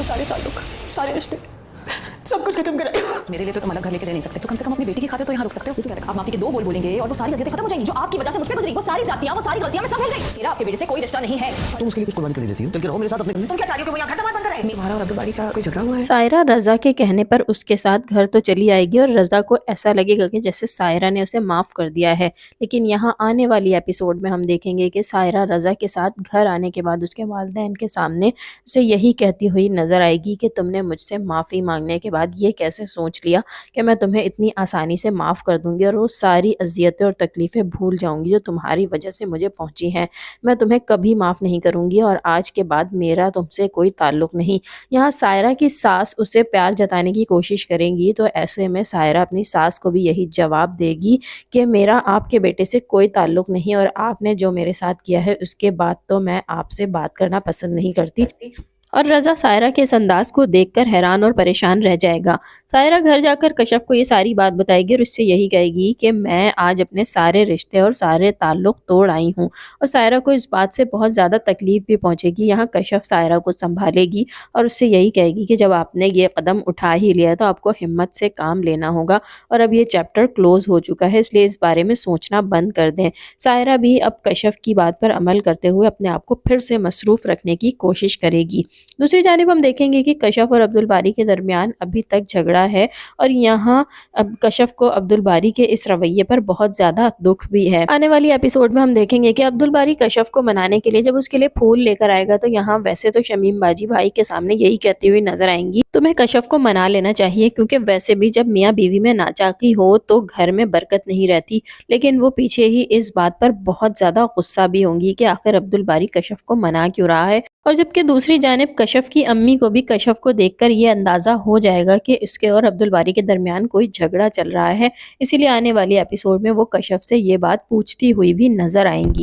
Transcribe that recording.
सारे ताल्लुक, सारे रिश्ते, सब कुछ खत्म कराए। मेरे लिए तो तुम अलग घर लेके रह नहीं सकते, तो कम से कम अपनी बेटी की खातिर तो यहाँ रुक सकते हो। तो आप माफी के 2 बोल बोलेंगे और वो सारी अज़ियतें खत्म हो जाएंगी जो आपकी वजह से मुझ पे गुजरी। वो सारी ज़ातियाँ, वो सारी गलतियाँ मैं सब भूल गई। मेरा आपके बेटे से कोई रिश्ता नहीं है। तुम उसके लिए कुछ कुर्बानी कर देती हो, चल के रहो मेरे साथ अपने। तुम क्या चाह रही हो कि वो यहाँ घर दरवाज़ बंद करे? तुम्हारा और अब्दुल बारी का कोई झगड़ा हुआ है? सायरा रज़ा के कहने पर उसके साथ घर तो चली आएगी और रज़ा को ऐसा लगेगा कि जैसे सायरा ने उसे माफ़ कर दिया है। लेकिन यहाँ आने वाली एपिसोड में हम देखेंगे कि सायरा रज़ा के साथ घर आने के बाद उसके वालिदैन के सामने उसे यही कहती हुई नज़र आएगी कि तुमने मुझसे माफ़ी मांगने के बाद ये कैसे सोच लिया कि मैं तुम्हें इतनी आसानी से माफ़ कर दूंगी और वो सारी अज़ियतें और तकलीफ़ें भूल जाऊंगी जो तुम्हारी वजह से मुझे पहुंची हैं। मैं तुम्हें कभी माफ़ नहीं करूंगी और आज के बाद मेरा तुमसे कोई ताल्लुक़ नहीं। यहाँ सायरा की सास उसे प्यार जताने की कोशिश करेंगी तो ऐसे में सायरा अपनी सास को भी यही जवाब देगी कि मेरा आपके बेटे से कोई ताल्लुक़ नहीं और आपने जो मेरे साथ किया है उसके बाद तो मैं आपसे बात करना पसंद नहीं करती। और रज़ा सायरा के इस अंदाज को देखकर हैरान और परेशान रह जाएगा। सायरा घर जाकर कशफ को ये सारी बात बताएगी और उससे यही कहेगी कि मैं आज अपने सारे रिश्ते और सारे ताल्लुक़ तोड़ आई हूँ। और सायरा को इस बात से बहुत ज़्यादा तकलीफ़ भी पहुँचेगी। यहाँ कशफ सायरा को संभालेगी और उससे यही कहेगी कि जब आपने ये कदम उठा ही लिया तो आपको हिम्मत से काम लेना होगा और अब ये चैप्टर क्लोज़ हो चुका है, इसलिए इस बारे में सोचना बंद कर दें। सायरा भी अब कशफ की बात पर अमल करते हुए अपने आप को फिर से मसरूफ़ रखने की कोशिश करेगी। दूसरी जानिब हम देखेंगे कि कशफ और अब्दुल बारी के दरमियान अभी तक झगड़ा है और यहाँ अब कशफ को अब्दुल बारी के इस रवैये पर बहुत ज़्यादा दुख भी है। आने वाली एपिसोड में हम देखेंगे कि अब्दुल बारी कशफ को मनाने के लिए जब उसके लिए फूल लेकर आएगा तो यहाँ वैसे तो शमीम बाजी भाई के सामने यही कहती हुई नजर आएंगी, तुम्हें कशफ को मना लेना चाहिए क्योंकि वैसे भी जब मियाँ बीवी में नाचाकी हो तो घर में बरकत नहीं रहती। लेकिन वो पीछे ही इस बात पर बहुत ज़्यादा गुस्सा भी होंगी कि आखिर अब्दुल बारी कशफ को मना क्यों रहा है। और जबकि दूसरी जानिब कशफ की अम्मी को भी कशफ को देखकर ये अंदाज़ा हो जाएगा कि इसके और अब्दुल बारी के दरमियान कोई झगड़ा चल रहा है, इसीलिए आने वाली एपिसोड में वो कशफ से ये बात पूछती हुई भी नजर आएंगी।